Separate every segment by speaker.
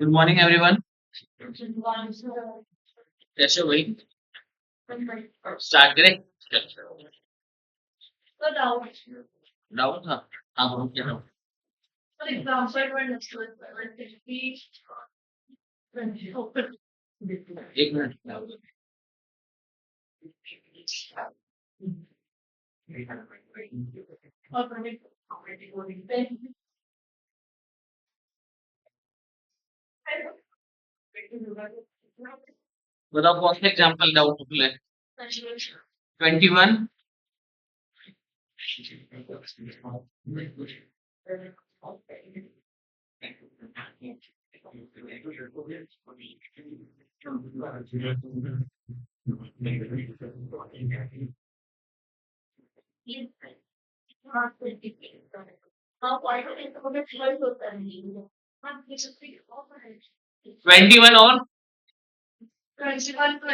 Speaker 1: Good morning everyone. कैसे हो भाई? स्टार्ट करें। डाउट था। हाँ बोलो क्या डाउट? एक मिनट। बताओ कौन सा एग्जाम्पल डाउटफुल है? 21। ट्वेंटी वन और 21,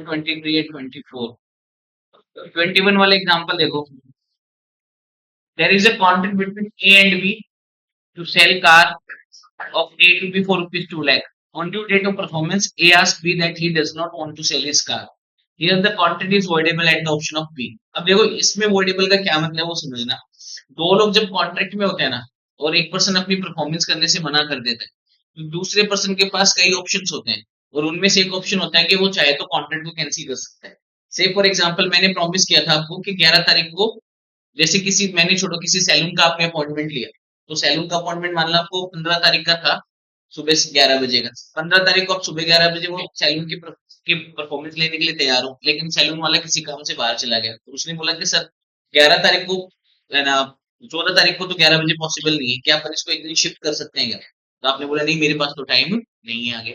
Speaker 1: 23 एंड 24। 21 वाला एग्जाम्पल देखो। There is a contract between A and B to sell car of A to B for rupees 2 lakh. On due date of performance, A asks B that he does not want to sell his car. Here the contract is voidable at the option of B. अब देखो इसमें voidable का क्या मतलब है वो समझना। दो लोग जब कॉन्ट्रैक्ट में होते हैं ना और एक पर्सन अपनी परफॉर्मेंस करने से मना कर देता है तो दूसरे पर्सन के पास कई ऑप्शंस होते हैं और उनमें से एक ऑप्शन होता है कि वो चाहे तो कॉन्ट्रैक्ट को कैंसिल कर सकता है। से फॉर एग्जाम्पल मैंने प्रॉमिस किया था आपको कि 11 तारीख को जैसे किसी मैंने छोड़ो किसी सैलून का आपने अपॉइंटमेंट लिया तो सैलून का अपॉइंटमेंट मान लो आपको 15 तारीख का था सुबह से 11 बजे का। 15 तारीख को आप सुबह 11 बजे वो सैलून की परफॉर्मेंस लेने के लिए तैयार हो लेकिन सैलून वाला किसी काम से बाहर चला गया तो उसने बोला कि सर 11 तारीख को है ना 14 तारीख को तो 11 बजे पॉसिबल नहीं है क्या अपन इसको एक दिन शिफ्ट कर सकते हैं क्या? तो आपने बोला नहीं मेरे पास तो टाइम नहीं है आगे।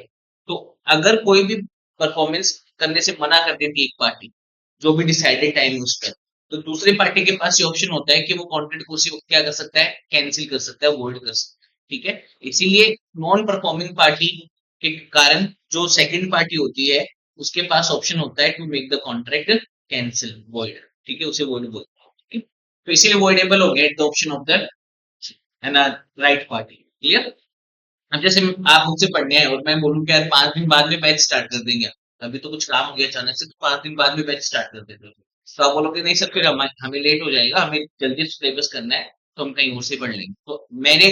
Speaker 1: तो अगर कोई भी परफॉर्मेंस करने से मना कर देती है एक पार्टी जो भी डिसाइडेड टाइम है उस पर तो दूसरी पार्टी के पास ये ऑप्शन होता है कि वो कॉन्ट्रैक्ट को उसी वक्त क्या कर सकता है कैंसिल कर सकता है वॉइड कर सकता है। ठीक है इसीलिए नॉन परफॉर्मिंग पार्टी के कारण जो सेकंड पार्टी होती है उसके पास ऑप्शन होता है to make the contract cancel void. ठीक है उसे वॉइड बोलते हैं। ठीक है? तो इसीलिए वॉइडेबल हो गया द ऑप्शन ऑफ द है ना राइट पार्टी। क्लियर? अब जैसे आप मुझसे पढ़ने आए और मैं बोलूँ कि यार 5 दिन बाद में बैच स्टार्ट कर देंगे अभी तो कुछ काम हो गया अचानक से तो 5 दिन बाद में बैच स्टार्ट कर देते हैं तो आप बोलोगे नहीं सर फिर हमें लेट हो जाएगा हमें जल्दी सिलेबस करना है तो हम कहीं और से पढ़ लेंगे तो मैंने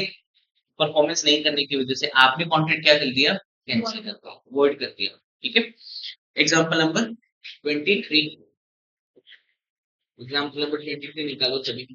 Speaker 1: परफॉर्मेंस नहीं करने की वजह से आपने कॉन्टेंट क्या कर दिया कैंसिल कर दिया वॉइड कर दिया। ठीक है एग्जाम्पल नंबर 23। एग्जाम्पल नंबर 23 निकालो सभी।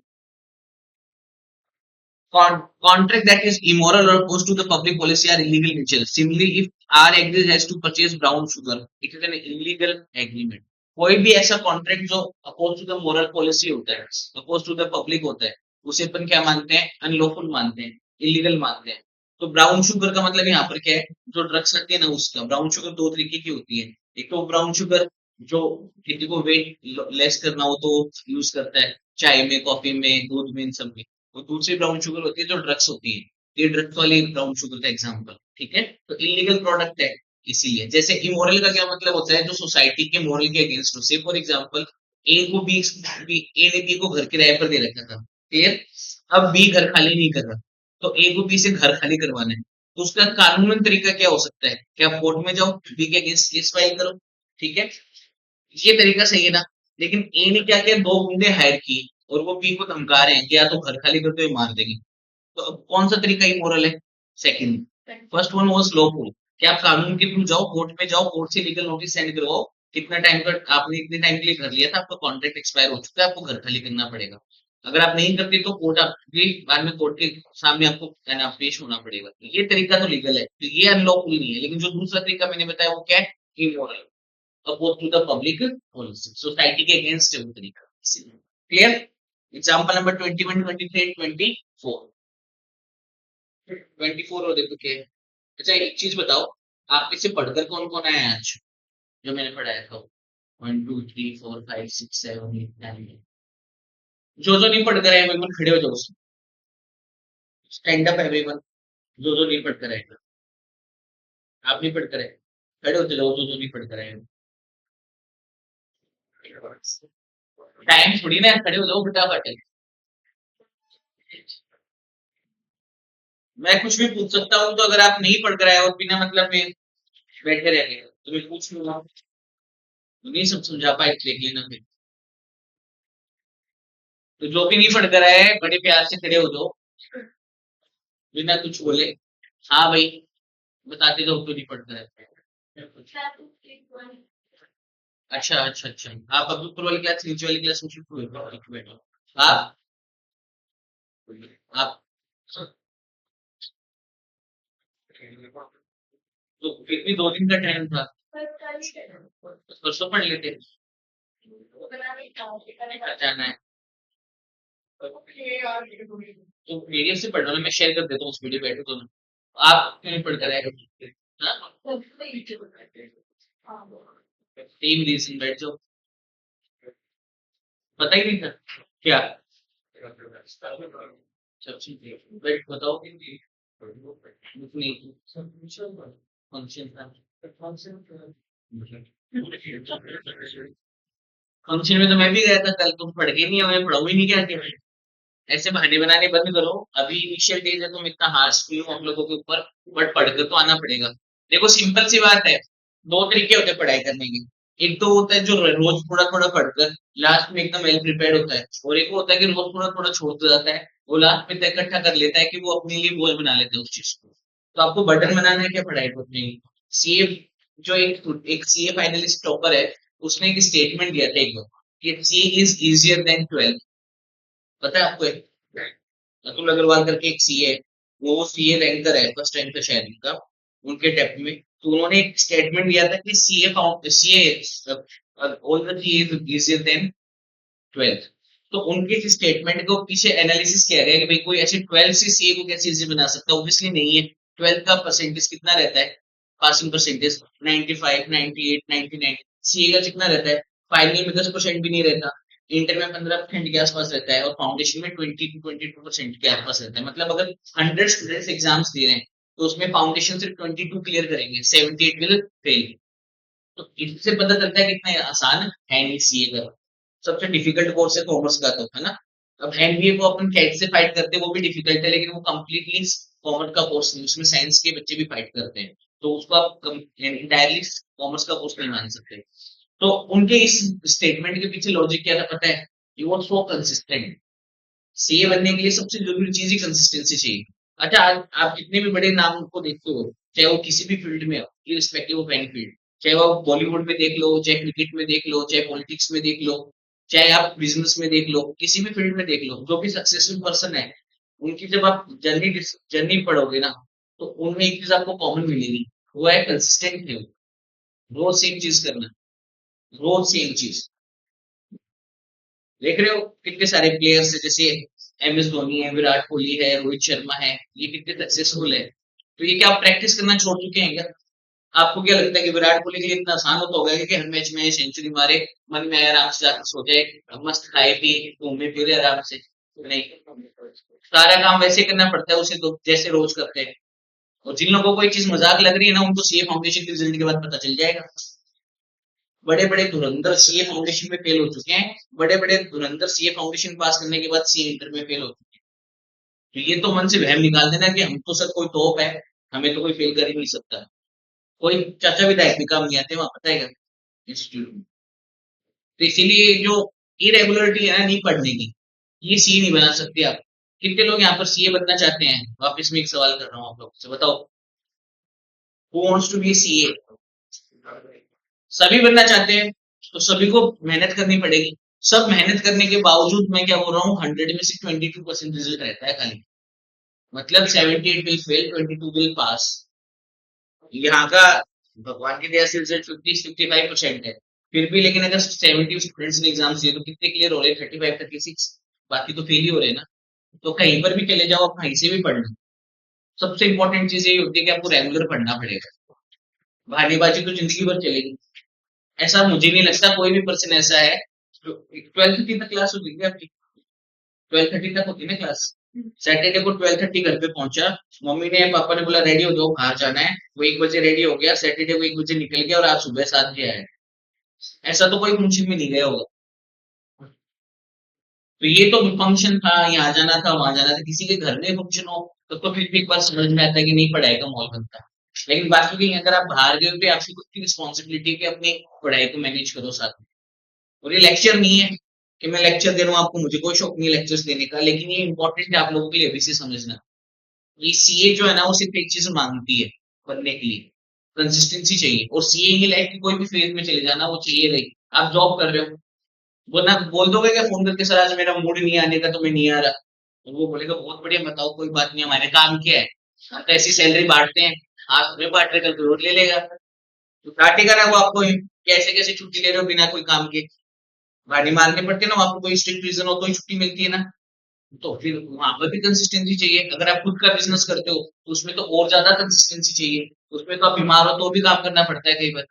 Speaker 1: Contract that is immoral or opposed to the public policy are illegal in nature. Similarly, if R agrees has to purchase brown sugar, it is an illegal agreement. कोई भी ऐसा contract जो oppose to the moral policy होता है oppose to the public होता है उसे अपन क्या मानते हैं अनलॉफुल मानते हैं इलीगल मानते हैं। तो ब्राउन शुगर का मतलब यहाँ पर क्या है जो ड्रग्स आती है ना उसका ब्राउन शुगर दो तरीके की होती है। एक तो ब्राउन शुगर जो किसी को वेट लेस करना हो तो यूज करता है चाय में कॉफी में दूध में इन सब में। और दूसरी ब्राउन शुगर होती है जो ड्रग्स होती है ये ड्रग्स वाली ब्राउन शुगर का एग्जाम्पल। ठीक है तो इलीगल प्रोडक्ट है इसीलिए जैसे इमोरल का क्या मतलब होता है जो सोसाइटी के मोरल के अगेंस्ट हो से फॉर एग्जाम्पल ए ने बी को घर किराए पर दे रखा था। क्लियर? अब बी घर खाली नहीं कर रहा तो ए को बी से घर खाली करवाना है तो उसका कानूनन तरीका क्या हो सकता है कि आप कोर्ट में जाओ बी के अगेंस्ट केस फाइल करो। ठीक है ये तरीका सही है ना। लेकिन ए ने क्या किया दो गुंडे हायर किए और वो बी को धमका रहे हैं कि या तो घर खाली कर दो या मार देंगे। तो अब कौन सा तरीका इमोरल है? Second. First one was lawful कि आप कानून के थ्रू जाओ कोर्ट में जाओ कोर्ट से लीगल नोटिस सेंड करवाओ कितना टाइम का आपने इतने टाइम के लिए घर लिया था आपका कॉन्ट्रैक्ट एक्सपायर हो चुका है आपको घर खाली करना पड़ेगा। अगर आप नहीं करते तो कोर्ट आपके बाद में कोर्ट के सामने आपको है ना पेश होना पड़ेगा। तो ये तरीका तो लीगल है तो ये अनलॉफुल नहीं है लेकिन जो दूसरा तरीका मैंने बताया वो क्या है immoral opposed to the public policy society के अगेंस्ट है वो तरीका। क्लियर? Example number 21 23 24। 24 और देखो क्या है। अच्छा एक चीज बताओ आप इसे पढ़कर कौन कौन आया आज जो मैंने पढ़ाया था 1 2 3 4 5 6 7 8 9 जो नहीं पढ़कर आए बिल्कुल खड़े हो जाओ स्टैंड अप एवरीवन। जो नहीं पढ़कर आएगा आप नहीं पढ़कर आए खड़े होते जाओ जो नहीं पढ़कर आए। टाइम थोड़ी ना है, खड़े हो जाओ फटाफट। मैं कुछ भी पूछ सकता हूँ, तो अगर आप नहीं पढ़ कर आए और बिना मतलब में बैठे रह गए तो मैं पूछ लूंगा, तो नहीं सब समझा पाए लिख लेना फिर। तो जो भी नहीं पढ़ कर आए बड़े प्यार से खड़े हो जाओ, बिना कुछ बोले। हाँ भाई, बताते जाओ तो नहीं पढ़ कर आए। अच्छा अच्छा अच्छा, आप अभी ऊपर वाली क्लास नीचे वाली क्लास में शिफ्ट हुए हो? ठीक है, बैठो। आप आप तो फिर भी 2 दिन का टाइम था, तो परसों पढ़ लेते। जाना है तो पीडीएफ से पढ़ लो ना, मैं शेयर कर देता हूँ उस वीडियो पे, बैठो दोनों। आप क्यों नहीं पढ़ कर आए? हाँ, टीम रीजन बैठ जाओ। पता ही नहीं था क्या? सब ठीक है, बैठ बताओ। कुछ नहीं, फंक्शन था। फंक्शन में तो मैं भी गया था कल, तुम पढ़ के नहीं आए, मैं पढ़ाऊ ही नहीं क्या? ऐसे बहाने बनाने बंद करो। अभी इनिशियल डेज है, तुम इतना हार्श भी हो हम लोगों के ऊपर, बट पढ़कर तो आना पड़ेगा। देखो सिंपल सी बात है, दो तरीके होते हैं पढ़ाई करने के। एक तो होता है जो रोज थोड़ा थोड़ा पढ़कर लास्ट में एकदम वेल प्रिपेयर्ड होता है, और एक वो होता है कि रोज थोड़ा थोड़ा छोड़ता जाता है, वो लास्ट में इतना इकट्ठा कर लेता है कि वो अपने लिए गोल बना लेता है उस चीज को। तो आपको बटन बनाना है क्या पढ़ाई को अपनी? सीए, जो एक एक सीए फाइनलिस्ट टॉपर है, उसने एक स्टेटमेंट दिया था एक बार कि सीए इज इजियर देन 12। पता है आपको? अतुल अग्रवाल करके एक सीए है, वो सीए रैंकर है, फर्स्ट रैंक है शायद उनका, उनके डेप्थ में। तो उन्होंने एक स्टेटमेंट दिया था कि CA found CA all the CA easier than 12। तो उनके इस स्टेटमेंट को पीछे एनालिसिस किया गया कि भाई कोई ऐसे 12 से सीए को कैसे इजी बना सकता है, ऑब्वियसली नहीं है। 12 का परसेंटेज कितना रहता है? Passing percentage 95, 98, 99। सीए का कितना रहता है? फाइनल में 10% भी नहीं रहता, इंटर में 15% के आसपास रहता है, और फाउंडेशन में 20 to 22% के आसपास रहता है। मतलब अगर 100 स्टूडेंट्स एग्जाम्स दे रहे हैं, तो उसमें फाउंडेशन सिर्फ 22 क्लियर करेंगे, 78 विल फेल। तो इससे पता चलता है कितना आसान है नहीं सीए का। सबसे डिफिकल्ट कोर्स है कॉमर्स का, तो है ना। अब एमबीए को अपन कैट से फाइट करते हैं, वो भी डिफिकल्ट है, लेकिन वो कम्प्लीटली कॉमर्स का कोर्स नहीं, उसमें साइंस के बच्चे भी फाइट करते हैं। तो उसको आप इंटायरली कॉमर्स का कोर्स नहीं मान सकते। तो उनके इस स्टेटमेंट के पीछे लॉजिक क्या था पता है? You was so consistent. CA बनने के लिए सबसे जरूरी चीज ही कंसिस्टेंसी चाहिए। अच्छा, आज आप जितने भी बड़े नाम को देखते हो, चाहे वो किसी भी फील्ड में हो, इरिस्पेक्टिव ऑफ एनी फील्ड, चाहे वो बॉलीवुड में देख लो, चाहे क्रिकेट में देख लो, चाहे पॉलिटिक्स में देख लो, चाहे आप बिजनेस में देख लो, किसी भी फील्ड में देख लो, जो भी सक्सेसफुल पर्सन है, उनकी जब आप जर्नी जर्नी पढ़ोगे ना, तो उनमें एक चीज आपको कॉमन मिलेगी, वो है कंसिस्टेंट है। रोज सेम चीज करना, रोज सेम चीज। देख रहे हो कितने सारे प्लेयर्स है, जैसे एम एस धोनी है, विराट कोहली है, रोहित शर्मा है, ये कितने सक्सेसफुल है। तो ये क्या आप प्रैक्टिस करना छोड़ चुके हैं क्या? आपको क्या लगता है कि विराट कोहली के लिए इतना आसान होता होगा कि हर मैच में सेंचुरी मारे, मन में आए आराम से जाकर सो जाए, मस्त खाए पिए घूमे फिरे आराम से? नहीं, सारा काम वैसे करना पड़ता है उसे, तो जैसे रोज करते हैं। और जिन लोगों को एक चीज मजाक लग रही है ना, उनको सीए फाउंडेशन के रिजल्ट के बाद पता चल जाएगा। बड़े बड़े धुरंधर सीए फाउंडेशन में फेल हो चुके हैं, बड़े बड़े धुरंधर सीए फाउंडेशन पास करने के बाद सीए इंटर में फेल हो चुके हैं। तो ये तो मन से वहम निकाल देना कि हम तो सर कोई टॉप है, हमें तो कोई फेल कर ही नहीं सकता। कोई चाचा विधायक भी काम नहीं आते वहां, पता है इंस्टीट्यूट में। तो इसीलिए जो इरेगुलरिटी है ना नहीं पढ़ने की, ये सीए नहीं बना सकते आप। कितने लोग यहाँ पर सीए बनना चाहते हैं? वापस में एक सवाल कर रहा हूँ आप लोग से, बताओ, who wants to be CA? सभी बनना चाहते हैं, तो सभी को मेहनत करनी पड़ेगी। सब मेहनत करने के बावजूद मैं क्या बोल रहा हूँ, 100 में से 22% रिजल्ट रहता है खाली। मतलब 78 विल फेल, 22 विल पास। यहाँ का भगवान की दया से रिजल्ट 50-55% है। फिर भी लेकिन अगर 70 स्टूडेंट्स ने एग्जाम दिए, तो कितने क्लियर हो रहे हैं? 35-36। बाकी तो फेल ही हो रहे हैं ना। तो कहीं पर भी चले जाओ, आप कहीं से भी पढ़ लो। सबसे इंपॉर्टेंट चीज ये होती है कि आपको रेगुलर पढ़ना पड़ेगा। बहानेबाजी तो जिंदगी भर चलेगी। ऐसा मुझे नहीं लगता कोई भी पर्सन ऐसा है जो 12:30 तक क्लास होती थी आपकी, 12:30 तक होती ना क्लास। सैटरडे को 12:30 घर पे पहुंचा, मम्मी ने पापा ने बोला रेडी हो जाओ कहाँ जाना है, वो 1 बजे रेडी हो गया, सैटरडे को 1 बजे निकल गया, और आज सुबह 7 बजे आया। ऐसा तो कोई फंक्शन में नहीं गया होगा। तो ये तो फंक्शन था, यहाँ जाना था वहां जाना था, किसी के घर में फंक्शन हो तो फिर भी एक बार समझ में आता है कि नहीं पढ़ाई का माहौल बनता है। लेकिन बाकी कहीं अगर आप बाहर गए हो तो आपकी खुद की रिस्पॉन्सिबिलिटी है कि अपनी पढ़ाई को मैनेज करो साथ में। और ये लेक्चर नहीं है कि मैं लेक्चर दे रहा हूँ आपको, मुझे कोई शौक नहीं लेक्चर्स देने का, लेकिन ये इंपॉर्टेंट है आप लोगों के लिए अभी से समझना। ये सीए जो है ना वो सिर्फ एक चीज मांगती है बनने के लिए, कंसिस्टेंसी चाहिए। और सीए ये लाइफ की कोई भी फेज में चले जाना वो चाहिए नहीं। आप जॉब कर रहे हो, वो ना बोल दोगे क्या फोन करके, सर आज मेरा मूड नहीं आने का तो मैं नहीं आ रहा, तो वो बोलेगा बहुत बढ़िया, बताओ कोई बात नहीं, हमारे काम क्या है, हम तो ऐसी सैलरी बांटते हैं, आज तुम्हें बांट रहे कल तो रोज ले लेगा, तो काटेगा ना वो आपको। कैसे कैसे छुट्टी ले रहे हो बिना कोई काम के, गाड़ी मारनी पड़ती है ना, आपको कोई स्ट्रिक्ट रीजन हो तो ही छुट्टी मिलती है ना। तो फिर वहां पर भी कंसिस्टेंसी चाहिए। अगर आप खुद का बिजनेस करते हो तो उसमें तो और ज्यादा कंसिस्टेंसी चाहिए, उसमें तो आप बीमार हो तो भी काम करना पड़ता है कई बार,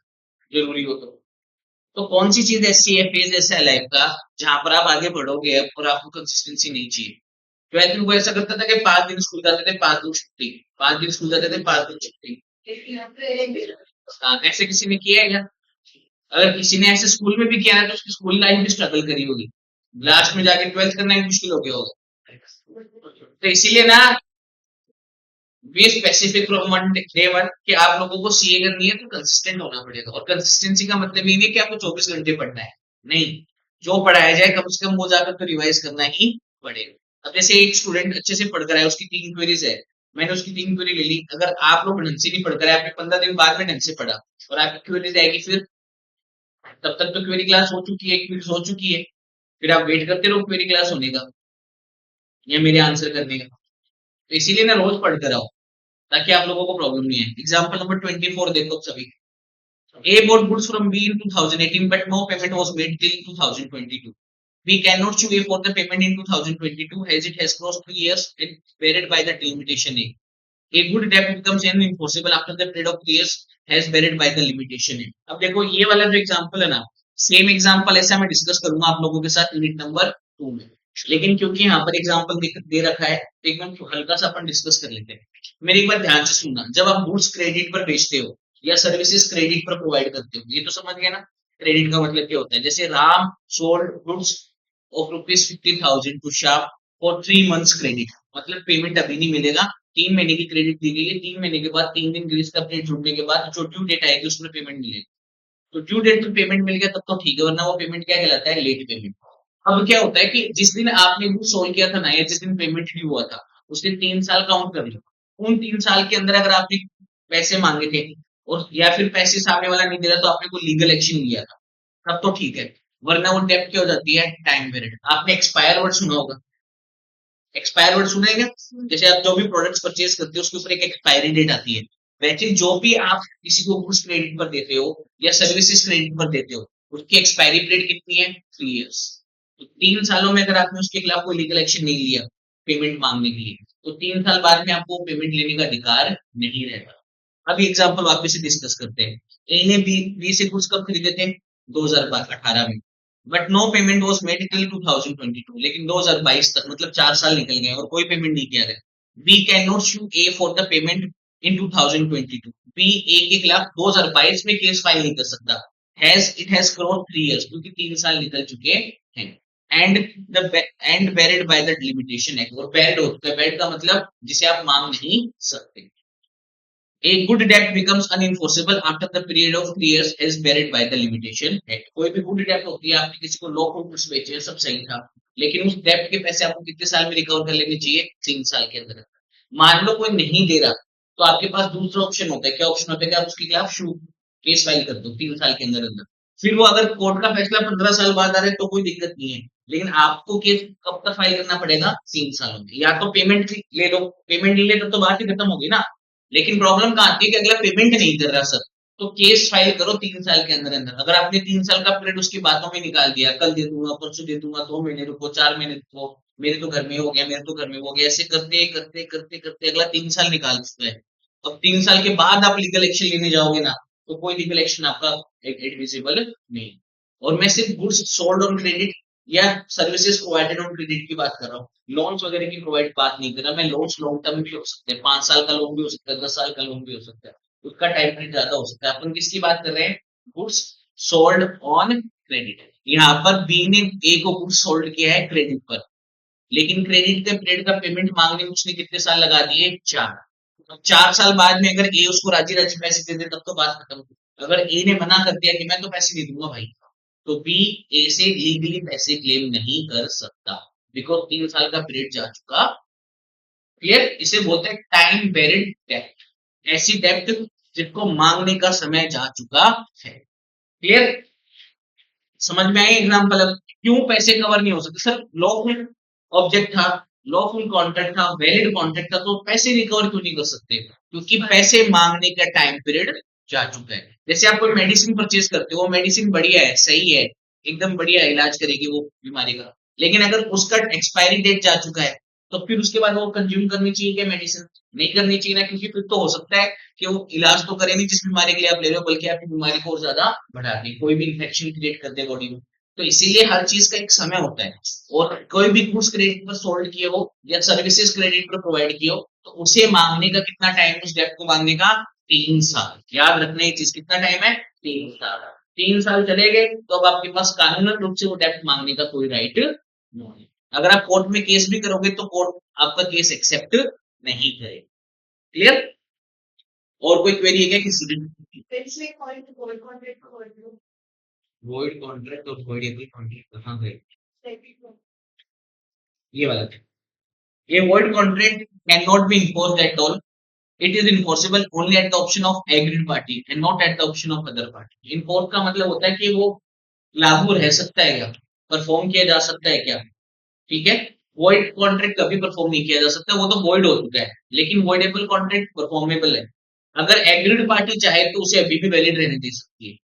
Speaker 1: जरूरी हो तो कौन सी चीज ऐसी है, फेज ऐसा है लाइफ का जहां पर आप आगे बढ़ोगे और आपको कंसिस्टेंसी नहीं चाहिए। ट्वेल्थ में वो ऐसा करता था कि 5 दिन स्कूल जाते थे 5 दिन छुट्टी, 5 दिन स्कूल जाते थे 5 दिन छुट्टी। हाँ, ऐसे किसी ने किया है क्या? अगर किसी ने ऐसे स्कूल में भी किया है तो उसकी स्कूल लाइफ भी स्ट्रगल करी होगी, लास्ट में जाके ट्वेल्थ करना ही मुश्किल हो गया होगा। तो इसीलिए ना be specific from one day one कि आप लोगों को सीए करनी है तो कंसिस्टेंट होना पड़ेगा। और कंसिस्टेंसी का मतलब ये नहीं है कि आपको 24 घंटे पढ़ना है, नहीं, जो पढ़ाया जाए कम से कम वो जाकर तो रिवाइज करना ही पड़ेगा। अब जैसे एक स्टूडेंट अच्छे से पढ़कर आया, उसकी 3 क्वेरीज है, मैंने उसकी 3 क्वेरी ले ली, अगर आप लोग ढंग से नहीं पढ़कर आए, आपने 15 दिन बाद में ढंग से पढ़ा और आपकी क्वेरीज आएगी, फिर तब तक तो क्वेरी क्लास हो चुकी है, क्वेरीज हो चुकी है, फिर आप वेट करते रहो क्वेरी क्लास होने का या मेरे आंसर करने का। तो इसीलिए ना रोज पढ़कर आओ ताकि आप लोगों को प्रॉब्लम नहीं है। एग्जाम्पल नंबर 24 देखो सभी। A bought goods from B in 2018 but no payment was made till 2022. We cannot sue A for the payment in 2022 as it has crossed 3 years and varied by the limitation A. A good debt becomes enforceable after the period of 3 years has varied by the limitation A. अब देखो ये वाला जो example है ना, same example ऐसा मैं discuss करूंगा आप लोगों के साथ यूनिट नंबर 2 में, लेकिन क्योंकि यहाँ पर एग्जांपल दे रखा है तो एकदम हल्का सा अपन डिस्कस कर लेते हैं। मेरी एक बार ध्यान से सुनना, जब आप गुड्स क्रेडिट पर बेचते हो या सर्विसेज क्रेडिट पर प्रोवाइड करते हो, ये तो समझ गए ना क्रेडिट का मतलब क्या होता है। जैसे Ram sold goods of ₹50,000 to Shyam for 3 months credit, मतलब पेमेंट अभी नहीं मिलेगा, 3 महीने की क्रेडिट दी गई है, 3 महीने के बाद 3 दिन ग्रेस का पीरियड जुड़ने के बाद जो ड्यू डेट आएगी उसमें पेमेंट मिलेगी। तो ड्यू डेट पर पेमेंट मिल गया तब तो ठीक है, वरना वो पेमेंट क्या कहलाता है, लेट पेमेंट। अब क्या होता है कि जिस दिन आपने गुड सोल्ड किया था ना या जिस दिन पेमेंट ड्यू हुआ था उस दिन 3 साल काउंट कर लो। उन 3 साल के अंदर अगर आपने पैसे मांगे थे और या फिर पैसे सामने वाला नहीं दे रहा तो आपने कोई लीगल एक्शन लिया था, तब तो ठीक है, वरना वो डेब्ट क्या हो जाती है, टाइम वेरिड। आपने एक्सपायर वर्ड सुना होगा, एक्सपायर वर्ड सुना है क्या? जैसे आप जो भी प्रोडक्ट्स परचेज करते हो उसके ऊपर एक एक्सपायरी डेट आती है, वैसे जो भी आप किसी को गुड्स क्रेडिट पर देते हो या सर्विसेज क्रेडिट पर देते हो उसकी एक्सपायरी पीरियड कितनी है, 3 इयर्स। तो 3 सालों में अगर आपने उसके खिलाफ कोई लीगल एक्शन नहीं लिया पेमेंट मांगने के लिए तो 3 साल बाद में आपको पेमेंट लेने का अधिकार नहीं रहता। अभी एग्जाम्पल वापस से डिस्कस करते हैं। ए ने बी से कुछ कब खरीदे थे, 2018 में, but no payment was made till 2022, लेकिन 2022 तक मतलब 4 साल निकल गए और कोई पेमेंट नहीं किया गया। B can not sue A for the payment in 2022, B A के खिलाफ 2022 में केस फाइल नहीं कर सकता, has it has cross 3 years, क्योंकि 3 साल निकल चुके हैं। And the end barred by the limitation act, और बैरिड होता है, बैरिड का मतलब जिसे आप मांग नहीं सकते। A good debt becomes unenforceable after the period of 3 years as buried by the limitation act. कोई भी good debt होती है, आपने किसी को लो फ्रूट्स बेचे, सब सही था, लेकिन उस डेब्ट के पैसे आपको कितने साल में रिकवर कर लेने चाहिए, 3 साल के अंदर। मान लो कोई नहीं दे रहा तो आपके पास दूसरा ऑप्शन होता है, क्या ऑप्शन होता है कि आप उसके खिलाफ शू केस फाइल कर दो 3 साल के अंदर अंदर। फिर वो अगर कोर्ट का फैसला 15 साल बाद आ रहा है तो कोई दिक्कत नहीं है, लेकिन आपको केस कब तक फाइल करना पड़ेगा, 3 सालों में। या तो पेमेंट ले लो, पेमेंट ले ले तब तो बात ही खत्म होगी ना, लेकिन प्रॉब्लम कहाँ आती है कि अगला पेमेंट नहीं कर रहा सर, तो केस फाइल करो 3 साल के अंदर अंदर। अगर आपने 3 साल का पीरियड उसकी बातों में निकाल दिया, कल दे दूंगा परसों दे दूंगा, 2 महीने रुको 4 महीने रुको, मेरे तो घर में हो गया, मेरे तो घर में हो गया, ऐसे करते करते करते करते अगला 3 साल निकाल चुका है। अब 3 साल के बाद आप लीगल एक्शन लेने जाओगे ना तो कोई लीगल एक्शन आपका एडमिसिबल नहीं। और मैं सिर्फ गुड्स सोल्ड ऑन क्रेडिट या सर्विसेज प्रोवाइडेड ऑन क्रेडिट की बात कर रहा हूँ, लोन्स वगैरह की प्रोवाइड बात नहीं कर रहा मैं। लोन्स लॉन्ग टर्म भी हो सकते हैं, 5 साल का लोन भी हो सकता है, 10 साल का लोन भी हो सकता है, उसका टाइम पीरियड ज्यादा हो सकता है। अपन किसकी बात कर रहे हैं, गुड्स सोल्ड ऑन क्रेडिट। यहाँ पर बी ने ए को गुड्स सोल्ड किया है क्रेडिट पर, लेकिन क्रेडिट के पीरियड का पेमेंट मांगने में उसने कितने साल लगा दिए? 4। तो 4 साल बाद में अगर ए उसको राजी राजी पैसे दे दे तब तो बात खत्म। अगर ए ने मना कर दिया कि मैं तो पैसे नहीं दूंगा भाई, तो बी ए से लीगली पैसे क्लेम नहीं कर सकता, बिकॉज 3 साल का पीरियड जा चुका। क्लियर? इसे बोलते हैं टाइम वेरिड डेब्ट, ऐसी डेब्ट जिसको मांगने का समय जा चुका है। क्लियर? समझ में आई एग्जाम्पल? अब क्यों पैसे कवर नहीं हो सकते? सर लॉफुल ऑब्जेक्ट था, लॉफुल कॉन्ट्रैक्ट था, वैलिड कॉन्ट्रैक्ट था, तो पैसे रिकवर क्यों नहीं कर सकते? क्योंकि पैसे मांगने का टाइम पीरियड जा चुका है। जैसे आप कोई मेडिसिन परचेज करते हो, वो मेडिसिन बढ़िया है, सही है, एकदम बढ़िया इलाज करेगी वो बीमारी का, लेकिन अगर उसका एक्सपायरी डेट जा चुका है तो फिर उसके बाद वो कंज्यूम करनी चाहिए क्या मेडिसिन? नहीं करनी चाहिए ना, क्योंकि फिर तो हो सकता है कि वो इलाज तो करे नहीं जिस बीमारी के लिए आप ले रहे हो, बल्कि आपकी बीमारी को और ज्यादा बढ़ा दे, कोई भी इन्फेक्शन क्रिएट कर दे बॉडी में। तो इसीलिए हर चीज का एक समय होता है, और कोई भी गुड्स क्रेडिट पर सोल्ड किए हो या सर्विसेज क्रेडिट पर प्रोवाइड किए हो, तो उसे मांगने का कितना टाइम है? उस डेब्ट को मांगने का 3 साल। याद रखना ये चीज, कितना टाइम है? 3 साल। 3 साल चले गए तो अब आपके पास कानूनन रूप से वो डेब्ट मांगने का कोई राइट नहीं है। अगर आप कोर्ट में केस भी करोगे तो कोर्ट आपका केस एक्सेप्ट नहीं करेगा। क्लियर? और कोई क्वेरी है क्या किसी की? वॉइड कॉन्ट्रैक्ट और वॉइडेबल कॉन्ट्रैक्ट कहाँ गए? ये वाला था। ये void contract can not be enforced at all, it is enforceable only at the option of agreed party and not at the option of other party. Enforce का मतलब होता है कि वो लागू रह सकता है क्या, परफॉर्म किया जा सकता है क्या। ठीक है? वॉइड कॉन्ट्रैक्ट कभी परफॉर्म नहीं किया जा सकता, वो तो वॉइड हो चुका है, लेकिन वॉइडेबल कॉन्ट्रैक्ट परफॉर्मेबल है। अगर एग्रीड पार्टी चाहे तो उसे अभी भी वैलिड रहने दे सकती है।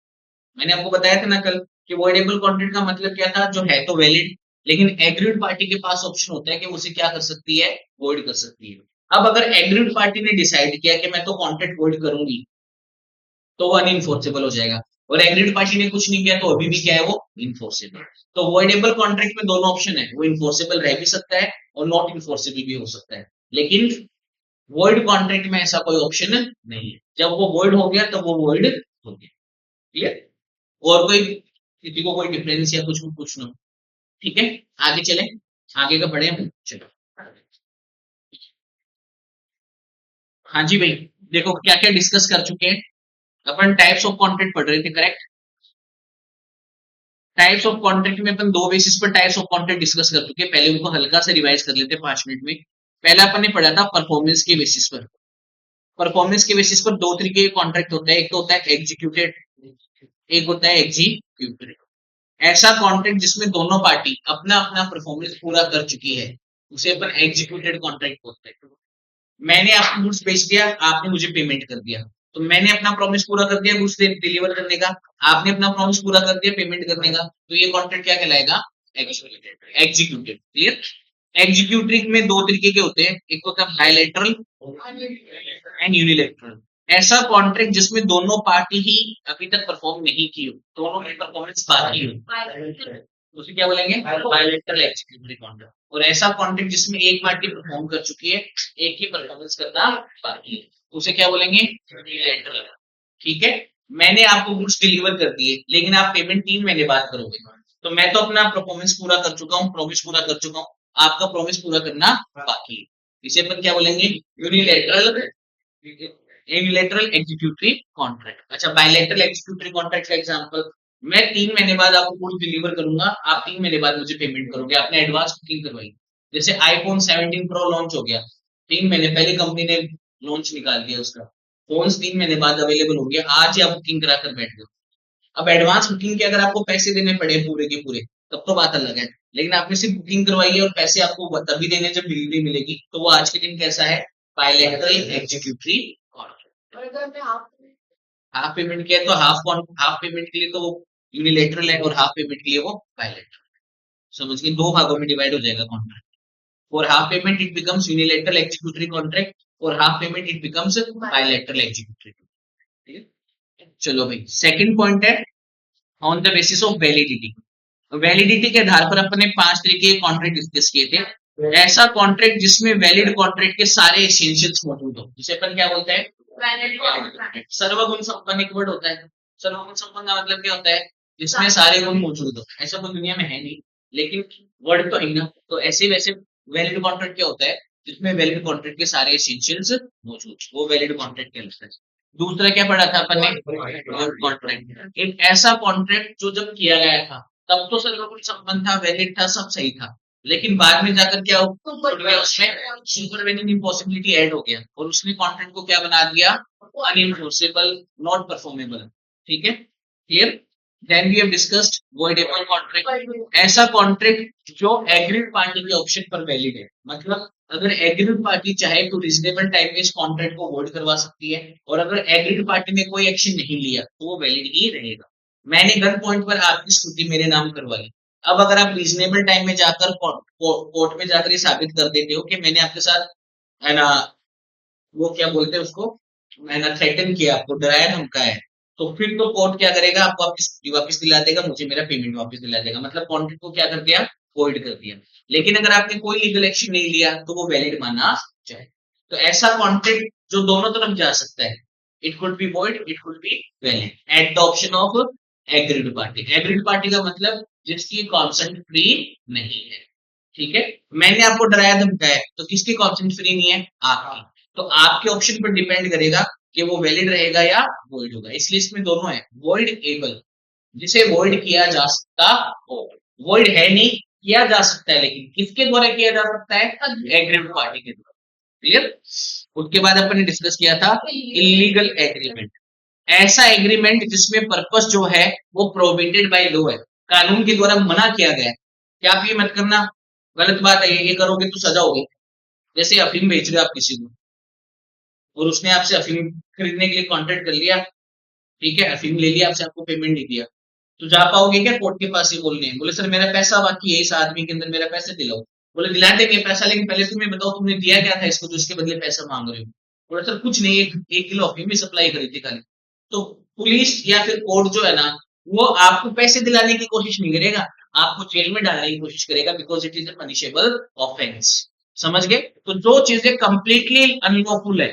Speaker 1: मैंने आपको बताया था ना कल कि वॉइडेबल कॉन्ट्रैक्ट का मतलब क्या था? जो है तो वैलिड, लेकिन एग्रीड पार्टी के पास ऑप्शन होता है कि उसे क्या कर सकती है? वॉइड कर सकती है। अब अगर एग्रीड पार्टी ने डिसाइड किया कि मैं तो कॉन्ट्रैक्ट वॉइड करूंगी, तो वो अनइन्फोर्सेबल हो जाएगा, और एग्रीड पार्टी ने कुछ नहीं किया तो अभी भी क्या है? वो इन्फोर्सेबल। तो वॉइडेबल कॉन्ट्रैक्ट में दोनों ऑप्शन है, वो इन्फोर्सेबल रह भी सकता है और नॉट इन्फोर्सेबल भी हो सकता है, लेकिन वॉइड कॉन्ट्रैक्ट में ऐसा कोई ऑप्शन नहीं है। जब वो वॉइड हो गया तब वो वॉइड हो गया। क्लियर? और कोई किसी को कोई डिफरेंस या कुछ भी पूछना हो? ठीक है, आगे चले, आगे का पढ़े हम। चलो, हाँ जी भाई, देखो क्या क्या डिस्कस कर चुके हैं अपन। टाइप्स ऑफ कॉन्ट्रैक्ट पढ़ रहे थे, करेक्ट? टाइप्स ऑफ कॉन्ट्रैक्ट में अपन दो बेसिस पर टाइप्स ऑफ कॉन्ट्रैक्ट डिस्कस कर चुके हैं, पहले उनको हल्का से रिवाइज कर लेते हैं 5 मिनट में। पहला अपन ने पढ़ा था परफॉर्मेंस के बेसिस पर। परफॉर्मेंस के बेसिस पर दो तरीके के कॉन्ट्रैक्ट होता है, एक तो होता है एग्जीक्यूटेड, एक होता है एग्जीक्यूटेड। ऐसा कॉन्ट्रैक्ट जिसमें दोनों पार्टी अपना अपना परफॉर्मेंस पूरा कर चुकी है, उसे अपन एग्जीक्यूटेड कॉन्ट्रैक्ट बोलते हैं। मैंने आपको गुड्स बेच दिया, आपने मुझे पेमेंट कर दिया, तो मैंने अपना प्रॉमिस पूरा कर दिया गुड्स डिलीवर करने का, आपने अपना प्रॉमिस पूरा कर दिया पेमेंट करने का, तो ये कॉन्ट्रैक्ट क्या कहलाएगा? एग्जीक्यूटेड। क्लियर? एग्जीक्यूटिव में दो तरीके के होते हैं, एक होता है बायलैटरल एंड यूनिलैटरल। ऐसा कॉन्ट्रैक्ट जिसमें दोनों पार्टी ही अभी तक परफॉर्म नहीं की हो, दोनों की परफॉर्मेंस बाकी हो, उसे क्या बोलेंगे? Bilateral executive contract. और ऐसा कॉन्ट्रैक्ट जिसमें एक पार्टी परफॉर्म कर चुकी है, एक ही परफॉर्मेंस करना बाकी है, उसे क्या बोलेंगे? यूनिलैटरल। ठीक है? मैंने आपको गुड्स डिलीवर कर दिए, लेकिन आप पेमेंट 3 महीने बाद करोगे, तो मैं तो अपना परफॉर्मेंस पूरा कर चुका हूँ, प्रॉमिस पूरा कर चुका हूँ, आपका प्रॉमिस पूरा करना बाकी है। इसे अपन क्या बोलेंगे? Unilateral, unilateral executive contract. अच्छा, बायलैटरल एग्जीक्यूटिव कॉन्ट्रैक्ट का एग्जांपल, मैं 3 महीने बाद आपको गुड्स डिलीवर करूंगा, आप 3 महीने बाद मुझे पेमेंट करोगे, आपने एडवांस बुकिंग करवाई। जैसे आईफोन 17 प्रो लॉन्च हो गया, 3 महीने पहले कंपनी ने लॉन्च निकाल दिया उसका, फोन 3 महीने बाद अवेलेबल हो गया, आज ही आप बुकिंग करा कर बैठ गए। अब एडवांस बुकिंग के अगर आपको पैसे देने पड़े पूरे के पूरे, तब तो बात अलग है, लेकिन आपने सिर्फ बुकिंग करवाई है और पैसे आपको तभी देने जब डिलीवरी मिलेगी, तो वो आज के दिन कैसा है? Bilateral executive contract. Half payment किया तो हाफ पेमेंट के लिए तो वो यूनिलैटरल है, और हाफ पेमेंट के लिए वो बायलैटरल। समझ गए? दो भागों में डिवाइड हो जाएगा contract. For half payment it becomes unilateral executive contract, और half payment it becomes bilateral executive. ठीक है? चलो भाई, सेकंड पॉइंट है on the basis of validity. Validity के आधार पर अपने 5 तरीके के कॉन्ट्रैक्ट डिस्कस किए थे। ऐसा कॉन्ट्रैक्ट जिसमें वैलिड कॉन्ट्रैक्ट के सारे एसेंशियल्स मौजूद हो, जिसे अपन क्या बोलते हैं? Valid contract. सर्वगुण संपन्न एक वर्ड होता है। सर्वगुण संपन्न का मतलब क्या होता है? जिसमें सारे गुण मौजूद हो, ऐसा कोई दुनिया में है नहीं, लेकिन वर्ड तो है ना। तो ऐसे वैसे वैलिड कॉन्ट्रैक्ट क्या होता है, जिसमें वैलिड कॉन्ट्रैक्ट के सारे एसेंशियल्स मौजूद, वो वैलिड कॉन्ट्रैक्ट कहलाता है। दूसरा क्या पढ़ा था अपन ने, कॉन्ट्रैक्ट, एक ऐसा कॉन्ट्रैक्ट जो जब किया गया था तब तो सर कुछ संबंध था, वैलिड था, सब सही था, लेकिन बाद में जाकर क्या हो गया, उसमें सुपरवेनिंग इम्पॉसिबिलिटी ऐड हो गया और उसने कॉन्ट्रैक्ट को क्या बना दिया, अनइंफोर्सेबल, नॉट परफॉर्मेबल। ठीक है, clear. Then we have discussed voidable contract, ऐसा कॉन्ट्रैक्ट जो एग्रीड पार्टी के ऑप्शन पर वैलिड है, मतलब अगर एग्रीड पार्टी चाहे तो रीजनेबल टाइम में इस कॉन्ट्रैक्ट को वॉइड करवा सकती है, और अगर एग्रीड पार्टी ने कोई एक्शन नहीं लिया तो वो वैलिड ही रहेगा। मैंने गन पॉइंट पर आपकी स्कूटी मेरे नाम करवा ली, अब अगर आप रीजनेबल टाइम में जाकर कोर्ट में जाकर ये साबित कर देते हो कि मैंने आपके साथ, है ना, वो क्या बोलते हैं उसको, मैंने थ्रेटन किया, आपको डराया धमकाया है, तो फिर तो कोर्ट क्या करेगा, आपको आपकी स्कूटी वापस दिला देगा, मुझे मेरा पेमेंट वापस दिला देगा, मतलब कॉन्ट्रैक्ट को क्या कर दिया, वॉइड कर दिया। लेकिन अगर आपने कोई लीगल एक्शन नहीं लिया तो वो वैलिड माना जाए। तो ऐसा कॉन्ट्रैक्ट जो दोनों तरफ जा सकता है, it could be void, it could be valid at the option of agreed party. Agreed party का मतलब जिसकी कॉन्सेंट फ्री नहीं है। ठीक है, मैंने आपको डराया धमकाया तो किसकी कॉन्सेंट फ्री नहीं है, आपकी। तो आपके ऑप्शन पर डिपेंड करेगा कि वो वैलिड रहेगा या वॉइड होगा, इसलिए इसमें दोनों है, वॉइड एबल, जिसे वॉइड किया जा सकता हो, वॉइड है नहीं, किया जा सकता है, लेकिन किसके द्वारा किया जा सकता है, एग्रीड पार्टी के द्वारा। क्लियर। उसके बाद अपन ने डिस्कस किया था इलीगल एग्रीमेंट, ऐसा एग्रीमेंट जिसमें पर्पस जो है वो प्रोहिबिटेड बाय लॉ है, कानून के द्वारा मना किया गया है कि आप ये मत करना, गलत बात है, ये करोगे तो सजा होगी। जैसे अफीम बेच रहे हो आप किसी को, और उसने आपसे अफीम खरीदने के लिए कॉन्ट्रैक्ट कर लिया, ठीक है, अफीम ले लिया आपसे, आपको पेमेंट नहीं दिया, तो जा पाओगे क्या कोर्ट के पास ये बोलने, बोले सर मेरा पैसा बाकी है, इस आदमी के अंदर मेरा पैसे दिलाओ, बोले दिला देंगे पैसा, लेकिन पहले तुम ये बताओ तुमने दिया क्या था इसको जो इसके बदले पैसा मांग रहे हो, बोले सर कुछ नहीं, एक किलो अफीम ही सप्लाई करी थी खाली। तो पुलिस या फिर कोर्ट जो है ना, वो आपको पैसे दिलाने की कोशिश नहीं करेगा, आपको जेल में डालने की कोशिश करेगा, because it is a punishable offence. समझ गए। तो जो चीजें कंप्लीटली अनलॉफुल है,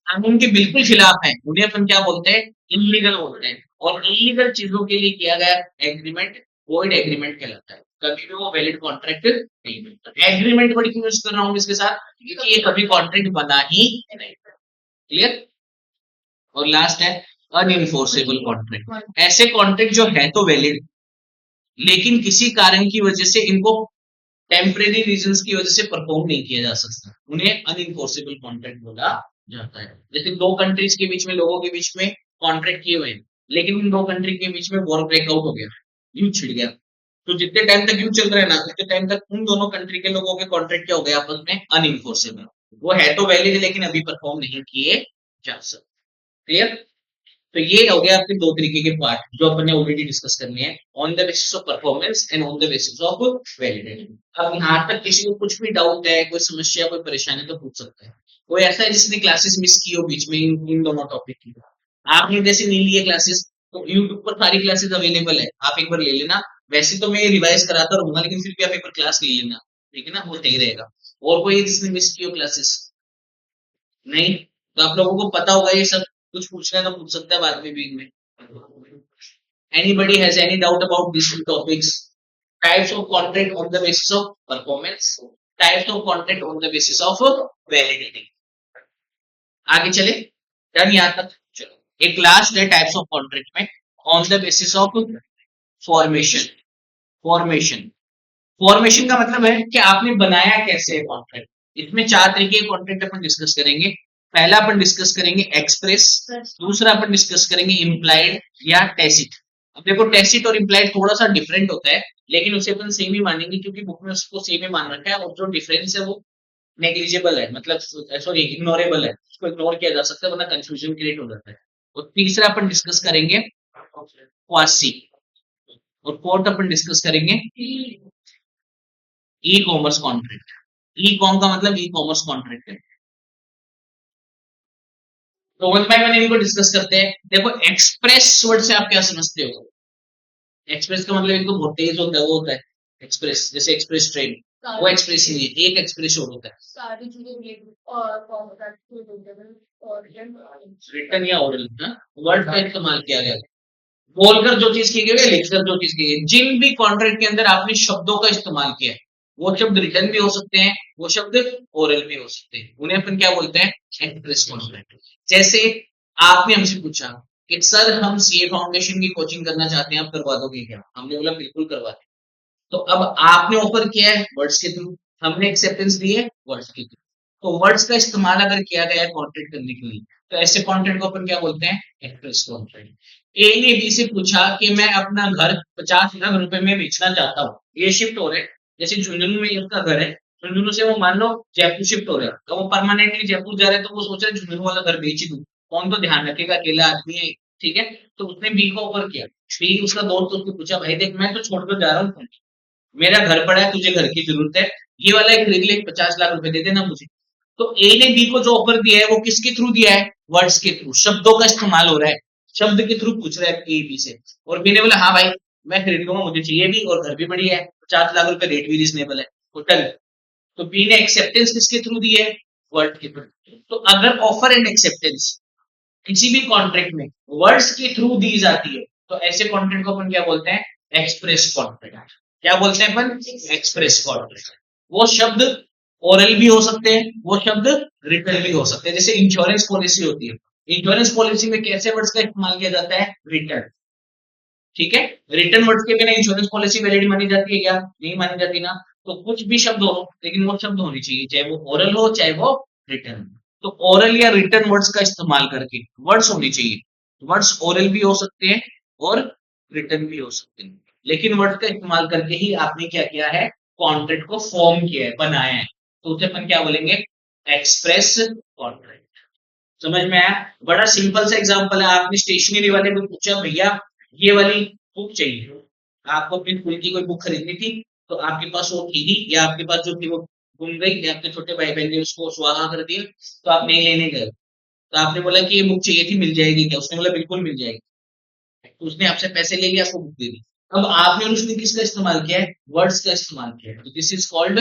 Speaker 1: कानून के बिल्कुल खिलाफ है, उन्हें अपन क्या बोलते हैं, इलीगल बोलते हैं, और इलीगल चीजों के लिए किया गया एग्रीमेंट वॉइड एग्रीमेंट कहलाता है, कभी भी वो वैलिड कॉन्ट्रैक्ट नहीं मिलता। एग्रीमेंट वर्ड क्यों यूज कर रहा हूं इसके साथ, क्योंकि ये कभी कॉन्ट्रैक्ट बना ही नहीं। क्लियर। और लास्ट है अनइनफोर्सेबल कॉन्ट्रैक्ट, ऐसे कॉन्ट्रैक्ट जो है तो वैलिड, लेकिन किसी कारण की वजह से इनको टेम्परेरी रीजंस की वजह से परफॉर्म नहीं किया जा सकता, उन्हें अनइनफोर्सेबल कॉन्ट्रैक्ट बोला जाता है। जैसे दो कंट्रीज के बीच में, लोगों के बीच में कॉन्ट्रैक्ट किए हुए हैं, लेकिन उन दो कंट्री के बीच में वॉर ब्रेकआउट हो गया, युद्ध छिड़ गया, तो जितने टाइम तक युद्ध चल रहा है ना, उतने टाइम तक उन दोनों कंट्री के लोगों के कॉन्ट्रैक्ट क्या हो गया, आपस में अनइनफोर्सेबल, वो है तो वैलिड लेकिन अभी परफॉर्म नहीं किए जा सकते। क्लियर। तो ये हो गया आपके दो तरीके के पार्ट जो अपन ने ऑलरेडी डिस्कस करने हैं, on the basis of performance and on the basis of validity. अब यहाँ तक किसी को कुछ भी डाउट है, कोई समस्या, कोई परेशानी, तो पूछ सकता है। कोई ऐसा है जिसने क्लासेस मिस की हो बीच में इन दोनों टॉपिक की, आपने जैसे नहीं लिए क्लासेस, तो यूट्यूब पर सारी क्लासेस अवेलेबल है, आप एक बार ले लेना। वैसे तो मैं रिवाइज कराता रहूंगा, लेकिन फिर भी आप एक बार क्लास ले लेना, ठीक है ना, वो सही रहेगा। और कोई जिसने मिस की हो क्लासेस, नहीं, तो आप लोगों को पता होगा ये सब, कुछ पूछना है तो पूछ सकता है बाद में भी में। Anybody has any doubt about these two topics? Types of contract on the basis of performance, types of contract on the basis of validity. आगे चले, डन यहाँ तक। चलो एक लास्ट है टाइप्स ऑफ कॉन्ट्रैक्ट में, on the basis of formation. Formation, formation का मतलब है कि आपने बनाया कैसे है कॉन्ट्रैक्ट। इसमें चार तरीके के कॉन्ट्रैक्ट अपन डिस्कस करेंगे। पहला अपन डिस्कस करेंगे एक्सप्रेस, दूसरा अपन डिस्कस करेंगे इम्प्लाइड या टैसिट। अब देखो टैसिट और इम्प्लाइड थोड़ा सा डिफरेंट होता है, लेकिन उसे अपन सेम ही मानेंगे क्योंकि बुक में उसको सेम ही मान रखा है, और जो डिफरेंस है वो नेग्लिजिबल है, मतलब सॉरी इग्नोरेबल है, उसको इग्नोर किया जा सकता है, वरना कंफ्यूजन क्रिएट हो जाता है। और तीसरा अपन डिस्कस करेंगे क्वासी, और फोर्थ अपन डिस्कस करेंगे ई कॉमर्स कॉन्ट्रैक्ट। ई कॉम का मतलब ई कॉमर्स कॉन्ट्रैक्ट है। तो वन बाय वन इनको डिस्कस करते हैं। देखो एक्सप्रेस वर्ड से आप क्या समझते हो, एक्सप्रेस का मतलब एक तो बहुत तेज होता है, वो होता है एक्सप्रेस, जैसे एक्सप्रेस ट्रेन, वो एक्सप्रेस ही नहीं है, एक एक्सप्रेस और होता है सारी चीजें और रिटन या ओरल वर्ड का इस्तेमाल किया गया है। बोलकर जो चीज की गई है, लिखकर जो चीज की गई है। जिन भी कॉन्ट्रैक्ट के अंदर आपने शब्दों का इस्तेमाल किया है, वो शब्द रिटर्न भी हो सकते हैं, वो शब्द ओरल भी हो सकते हैं, उन्हें अपन क्या बोलते हैं, एक्सप्रेस कॉन्ट्रैक्ट। जैसे आपने हमसे पूछा कि सर हम सीए फाउंडेशन की कोचिंग करना चाहते हैं, आप करवा दोगे क्या? हमने बोला बिल्कुल करवा दें। तो अब आपने ऑफर किया है वर्ड्स के थ्रू, हमने एक्सेप्टेंस दी है वर्ड्स के थ्रू। तो वर्ड्स का इस्तेमाल अगर किया गया है कॉन्ट्रैक्ट करने के लिए, तो ऐसे कॉन्ट्रैक्ट को अपन क्या बोलते हैं, एक्सप्रेस कॉन्ट्रैक्ट। ए ने बी से पूछा कि मैं अपना घर 50 लाख रुपए में बेचना चाहता हूँ, ये शिफ्ट हो रहे हैं, जैसे झुंझुनू में उसका घर है, झुंझुनू से वो मान लो जयपुर शिफ्ट हो रहा है, तो वो परमानेंटली जयपुर जा रहे हैं, तो वो सोच रहे हैं झुंझुनू वाला घर बेच ही दूं, कौन तो ध्यान रखेगा, अकेला आदमी है, ठीक है। तो उसने बी को ऑफर किया, बी उसका दोस्त उसको पूछा, भाई देख मैं तो छोड़कर जा रहा हूँ, मेरा घर पड़ा है, तुझे घर की जरूरत है, ये वाला एक खरीद ले, 50 लाख रुपए दे देना मुझे। तो ए ने बी को जो ऑफर दिया है वो किसके थ्रू दिया है, वर्ड्स के थ्रू, शब्दों का इस्तेमाल हो रहा है, शब्द के थ्रू पूछ रहा है ए बी से। और बी ने बोला हाँ भाई मैं खरीद लूंगा, मुझे चाहिए भी, और घर भी बढ़िया है, 50 लाख रुपए, रेट भी रिजनेबल है, तो चल। तो बी ने एक्सेप्टेंस किसके थ्रू दी है, वर्ड के थ्रू। तो अगर ऑफर एंड एक्सेप्टेंस किसी भी कॉन्ट्रैक्ट में वर्ड्स के थ्रू दी जाती है, तो ऐसे कॉन्ट्रैक्ट को अपन क्या बोलते हैं, एक्सप्रेस कॉन्ट्रैक्ट। क्या बोलते हैं अपन, एक्सप्रेस कॉन्ट्रैक्ट। वो शब्द ओरल भी हो सकते हैं, वो शब्द रिटन भी हो सकते हैं। जैसे इंश्योरेंस पॉलिसी होती है, इंश्योरेंस पॉलिसी में कैसे वर्ड्स का इस्तेमाल किया जाता है, रिटन, ठीक है। रिटन वर्ड्स के बिना इंश्योरेंस पॉलिसी वैलिड मानी जाती है क्या, नहीं मानी जाती ना। तो कुछ भी शब्द हो, लेकिन वो शब्द होनी चाहिए, चाहे वो ओरल हो चाहे वो रिटन। तो ओरल या रिटन वर्ड्स का इस्तेमाल करके वर्ड्स होने चाहिए, वर्ड्स ओरल भी हो सकते हैं और रिटन भी हो सकते हैं, लेकिन वर्ड्स का इस्तेमाल करके ही आपने क्या किया है, कॉन्ट्रैक्ट को फॉर्म किया है, बनाया है, तो उसे अपन क्या बोलेंगे, एक्सप्रेस कॉन्ट्रैक्ट। समझ में आया? बड़ा सिंपल सा एग्जांपल है। आपने स्टेशनरी वाले को पूछा भैया ये वाली बुक चाहिए, आपको अपनी स्कूल की कोई बुक खरीदनी थी, तो आपके पास वो थी नहीं, या आपके पास जो थी वो गुम गई, या आपके छोटे भाई बहन ने उसको स्वाहा कर दिया, तो आप नहीं लेने गए, तो आपने बोला कि ये बुक चाहिए थी, मिल जाएगी क्या? उसने बोला बिल्कुल मिल जाएगी। तो उसने आपसे पैसे ले लिए, आपको बुक दे दी। अब आपने और उसने किसका इस्तेमाल किया है, वर्ड्स का इस्तेमाल किया है, तो this is called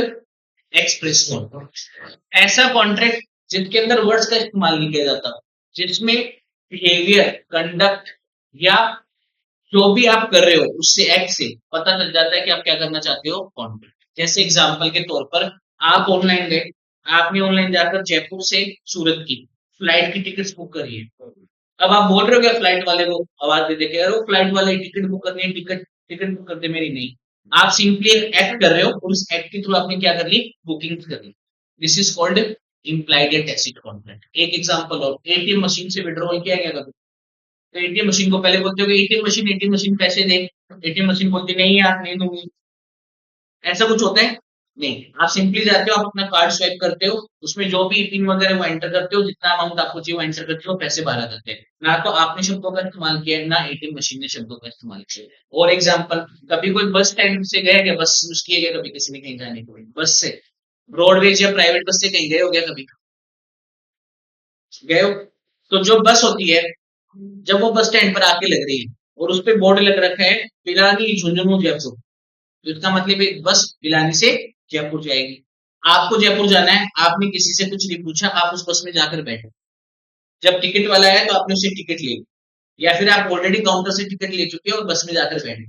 Speaker 1: express contract. ऐसा कॉन्ट्रैक्ट जिसके अंदर वर्ड्स का इस्तेमाल नहीं किया जाता, जिसमें बिहेवियर, कंडक्ट या जो भी आप कर रहे हो उससे, एक्ट से पता चल जाता है कि आप क्या करना चाहते हो, कॉन्ट्रैक्ट। जैसे एग्जांपल के तौर पर आप ऑनलाइन गए, आपने ऑनलाइन जाकर जयपुर से सूरत की फ्लाइट की टिकट्स बुक करी है। अब आप बोल रहे हो क्या फ्लाइट वाले को, आवाज दे दे के, अरे फ्लाइट वाले टिकट बुक करनी है, टिकट टिकट बुक कर दे मेरी, नहीं। आप सिंपली एक एक्ट कर रहे हो, और उस एक्ट के थ्रू आपने क्या कर ली, बुकिंग कर ली। दिस इज कॉल्ड इम्प्लाइड या टैसिट कॉन्ट्रैक्ट। एक एग्जांपल और, एटीएम मशीन से विड्रॉल किया गया कभी, तो एटीएम मशीन को पहले बोलते हो एटीएम मशीन पैसे दे, एटीएम मशीन बोलती नहीं यार नहीं दूंगी, ऐसा कुछ होता है? नहीं। आप सिंपली जाते हो, आप अपना कार्ड स्वाइप करते हो, उसमें जो भी पिन वगैरह वो एंटर करते हो, जितना अमाउंट आपको चाहिए वो एंटर करते हो, पैसे बाहर आ जाते हैं। ना तो आपने शब्दों का इस्तेमाल किया है, ना एटीएम मशीन ने शब्दों का इस्तेमाल किया है। और एग्जांपल, कभी कोई बस स्टैंड से गया क्या, बस यूज किया गया कभी किसी ने कहीं जाने के लिए, बस से रोडवेज या प्राइवेट बस से कहीं गए हो गया कभी, गए हो? तो जो बस होती है, जब वो बस स्टैंड पर आके लग रही है और उस पे बोर्ड लग रखा है पिलानी झुंझुनू जयपुर, तो इसका मतलब है बस पिलानी से जयपुर जाएगी। आपको जयपुर जाना है, आपने किसी से कुछ नहीं पूछा, आप उस बस में जाकर बैठे, जब टिकट वाला है तो आपने उससे टिकट ले ली, या फिर आप ऑलरेडी काउंटर से टिकट ले चुके हो और बस में जाकर बैठे,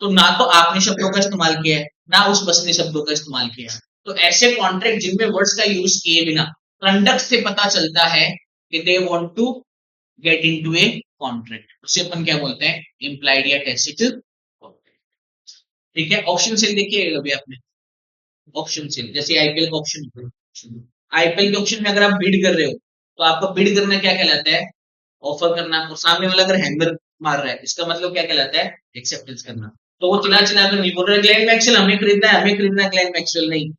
Speaker 1: तो ना तो आपने शब्दों का इस्तेमाल किया है, ना उस बस ने शब्दों का इस्तेमाल किया है। तो ऐसे कॉन्ट्रैक्ट जिनमें वर्ड्स का यूज किए बिना, कंडक्ट से पता चलता है कि they want to get into a contract, उसे अपन क्या बोलते हैं, इम्प्लाइड या टैसिट कॉन्ट्रैक्ट। ठीक है। ऑप्शन सेल देखिए अभी आपने, ऑप्शन सेल जैसे आईपीएल का ऑप्शन, आईपीएल के ऑप्शन में अगर आप बिड कर रहे हो, तो आपका बिड करना क्या कहलाता है, ऑफर करना, और सामने वाला अगर हैमर मार रहा है, इसका मतलब क्या कहलाता है, एक्सेप्टेंस करना। तो वो चिल्ला चिल्ला कर नहीं बोल रहा ग्लेन मैक्सवेल हमें खरीदना है, हमें खरीदना है ग्लेन मैक्सवेल, नहीं।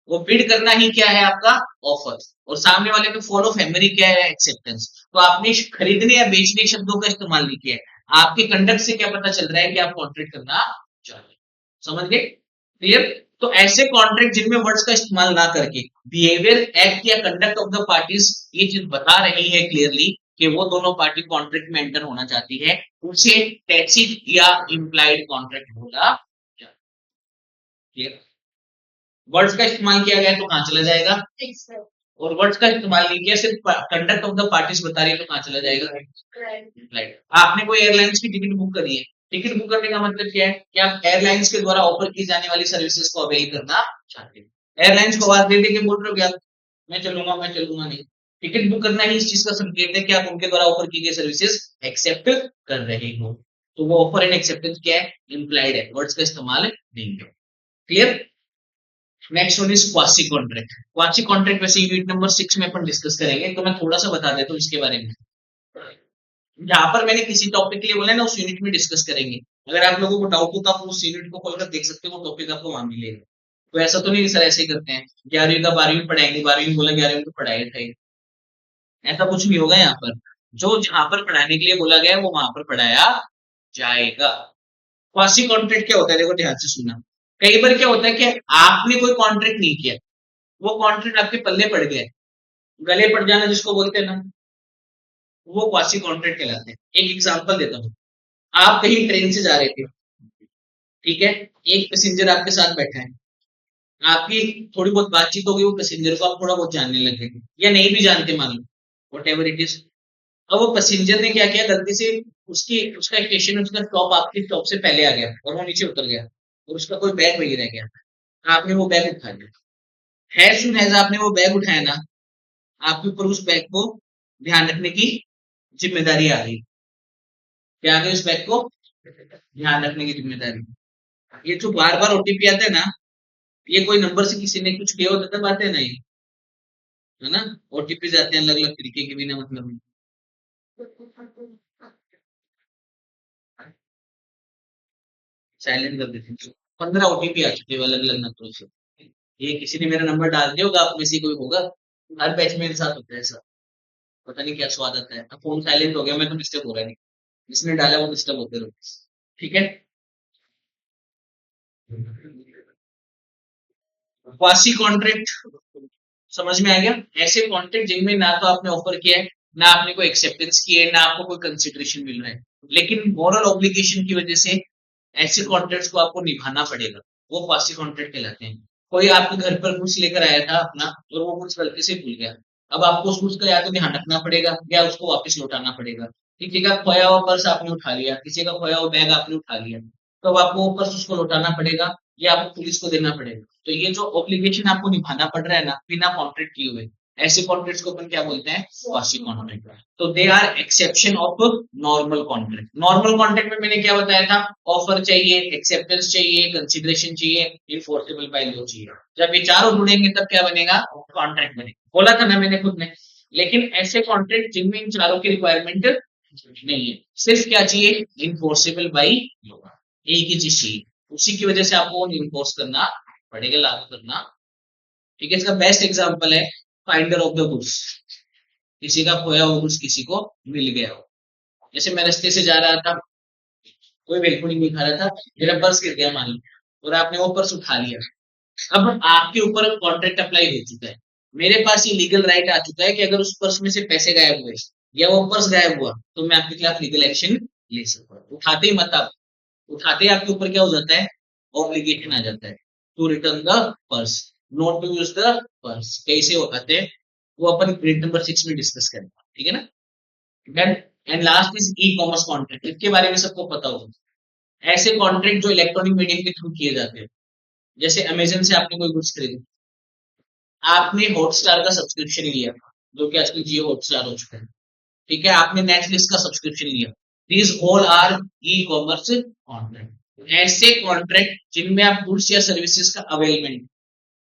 Speaker 1: वो बिड करना ही क्या है आपका, ऑफर, और सामने वाले पे फॉल ऑफ हैमर ही क्या है, एक्सेप्टेंस। तो आपने खरीदने या बेचने शब्दों का इस्तेमाल नहीं किया है, आपके कंडक्ट से क्या पता चल रहा है कि आप कॉन्ट्रैक्ट करना चाह रहे हैं। समझ गए, क्लियर? तो ऐसे कॉन्ट्रैक्ट जिनमें वर्ड्स का इस्तेमाल ना करके बिहेवियर, एक्ट या कंडक्ट ऑफ द पार्टीज ये चीज बता रही है क्लियरली कि वो दोनों पार्टी कॉन्ट्रैक्ट में एंटर होना चाहती है, उसे टैसिट या इम्प्लाइड कॉन्ट्रैक्ट बोला जाता है। वर्ड्स का इस्तेमाल किया गया तो कहां चला जाएगा, और वर्ड्स का इस्तेमाल नहीं किया, सिर्फ कंडक्ट ऑफ द पार्टीज बता रही है, तो कहाँ चला जाएगा? राइट। आपने कोई एयरलाइंस की टिकट बुक करी है, टिकट बुक करने का मतलब क्या है कि आप एयरलाइंस के द्वारा ऑफर की जाने वाली सर्विसेज को अवेल करना चाहते हैं। एयरलाइंस को आवाज दे दे के बोल रहे हो क्या मैं चलूंगा नहीं। टिकट बुक करना ही इस चीज का संकेत है कि आप उनके द्वारा ऑफर की गई सर्विसेज एक्सेप्ट कर रहे हो। तो वो ऑफर एंड एक्सेप्टेंस क्या है? इम्प्लाइड है, वर्ड्स का इस्तेमाल नहीं है। Clear? Next one is quasi contract. Quasi contract वैसे यूनिट नंबर 6 में अपन डिस्कस करेंगे, तो मैं थोड़ा सा बता देता हूँ इसके बारे में। जहां पर मैंने किसी टॉपिक के लिए बोला है ना, उस यूनिट में डिस्कस करेंगे। अगर आप लोगों को डाउट हो तो आप उस यूनिट को खोलकर देख सकते हो, वो टॉपिक आपको वहां मिलेगा। तो ऐसा तो नहीं सर ऐसे ही करते हैं 11वीं का 12वीं पढ़ाएंगे, 12वीं में बोला 11वीं में तो पढ़ाए थे, ऐसा कुछ नहीं होगा यहाँ पर। जो जहां पर पढ़ाने के लिए बोला गया है वो वहां पर पढ़ाया जाएगा। क्वासी कॉन्ट्रैक्ट क्या होता है, देखो ध्यान से सुनना। कई बार क्या होता है कि आपने कोई कॉन्ट्रैक्ट नहीं किया, वो कॉन्ट्रैक्ट आपके पल्ले पड़ गया, गले पड़ जाना जिसको बोलते हैं ना, वो क्वासी कॉन्ट्रैक्ट कहलाते हैं। एक एग्जांपल देता हूँ। आप कहीं ट्रेन से जा रहे थे, ठीक है, एक पैसेंजर आपके साथ बैठा है, आपकी थोड़ी बहुत बातचीत हो गई, वो पैसेंजर को आप थोड़ा बहुत जानने लग गए या नहीं भी जानते मान लो, वट एवर इट इज। अब वो पैसेंजर ने क्या किया, गलती से उसकी उसका स्टेशन उसका स्टॉप आपके स्टॉप से पहले आ गया और वो नीचे उतर गया और उसका कोई बैग वही रह गया, आपने वो बैग उठा लिया। है सुन एज आपने वो बैग उठाया ना, आपके ऊपर उस बैग को ध्यान रखने की जिम्मेदारी आ गई। क्या आ गई? उस बैग को ध्यान रखने की जिम्मेदारी। ये जो बार बार ओटीपी आता है ना, ये कोई नंबर से किसी ने कुछ किया होता तब आते हैं ना, ये है ना। ओटीपी आते हैं अलग अलग तरीके के, बिना मतलब में। साइलेंट कर देते हैं। 15 ओटीपी आ चुके हैं अलग अलग नंबरों से। ये किसी ने मेरा नंबर डाल दिया होगा, आप में से कोई होगा। हर बैच में मेरे साथ होता है ऐसा। पता नहीं क्या स्वाद आता है। अब फोन साइलेंट हो गया, मैं तो डिस्टर्ब हो रहा नहीं, जिसने डाला वो डिस्टर्ब होते रहो। ठीक है। क्वासी कॉन्ट्रैक्ट समझ में आ गया? ऐसे कॉन्ट्रैक्ट जिनमें ना तो आपने ऑफर किया है, ना आपने कोई एक्सेप्टेंस की है, ना आपको कोई कंसिडरेशन मिल रहा है, लेकिन मॉरल ऑब्लिगेशन की वजह से ऐसे कॉन्ट्रैक्ट्स को आपको निभाना पड़ेगा, वो क्वासी कॉन्ट्रैक्ट कहलाते हैं। कोई आपके घर पर कुछ लेकर आया था अपना, और वो कुछ गलती से भूल गया, अब आपको उस का या तो ध्यान रखना पड़ेगा या उसको वापस लौटाना पड़ेगा। किसी का खोया हुआ पर्स आपने उठा लिया, किसी का खोया हुआ बैग आपने उठा लिया, तो अब आपको वो पर्स उसको लौटाना पड़ेगा या आपको पुलिस को देना पड़ेगा। तो ये जो ऑब्लिगेशन आपको निभाना पड़ रहा है ना, बिना कॉन्ट्रैक्ट किए हुए, ऐसे कॉन्ट्रैक्ट्स को अपन क्या बोलते हैं? Quasi contract. तो they are exception of normal contract. Normal contract में मैंने क्या बताया था? ऑफर चाहिए, एक्सेप्टेंस चाहिए, कंसिडरेशन चाहिए, इनफोर्सेबल बाय लॉ चाहिए। जब ये चारों जुड़ेंगे तब क्या बनेगा? कॉन्ट्रैक्ट बनेगा। बोला था ना मैंने खुद ने। लेकिन ऐसे कॉन्ट्रैक्ट जिनमें इन चारों की रिक्वायरमेंट नहीं है, सिर्फ क्या चाहिए? Enforceable by law. एक ही चीज चाहिए, उसी की वजह से आपको इन्फोर्स करना पड़ेगा, लागू करना। ठीक है। इसका बेस्ट एग्जांपल है फाइंडर ऑफ द गुड्स। किसी का खोया हुआ गुड्स किसी को मिल गया हो। जैसे मैं रास्ते से जा रहा था, कोई भेलपुरी नहीं खा रहा था, मेरा पर्स गिर गया मान लो, और आपने वो पर्स उठा लिया। अब आपके ऊपर कॉन्ट्रैक्ट अप्लाई हो चुका है, मेरे पास ये लीगल राइट आ चुका है कि अगर उस पर्स में से पैसे गायब हुए या वो पर्स गायब हुआ तो मैं आपके खिलाफ लीगल एक्शन ले सकता हूँ। उठाते ही मत आप, उठाते ही आपके ऊपर क्या हो जाता है? ऑब्लिगेशन आ जाता है to return the purse, not to use the purse. कैसे होते हैं वो अपन ग्रेड नंबर 6 में डिस्कस करेंगे। ठीक है ना। Then and last is e commerce contract. इसके बारे में सबको पता होगा। ऐसे कॉन्ट्रैक्ट जो इलेक्ट्रॉनिक मीडियम के थ्रू किए जाते हैं। जैसे अमेजन से आपने कोई गुड्स खरीदी, आपने हॉटस्टार का सब्सक्रिप्शन लिया, जो कि आजकल जियो हॉटस्टार हो चुका है। ठीक है। आपने नेटफ्लिक्स का सब्सक्रिप्शन लिया। These all R E commerce contract. ऐसे कॉन्ट्रैक्ट जिनमें आप गुड्स या सर्विसेज का अवेलमेंट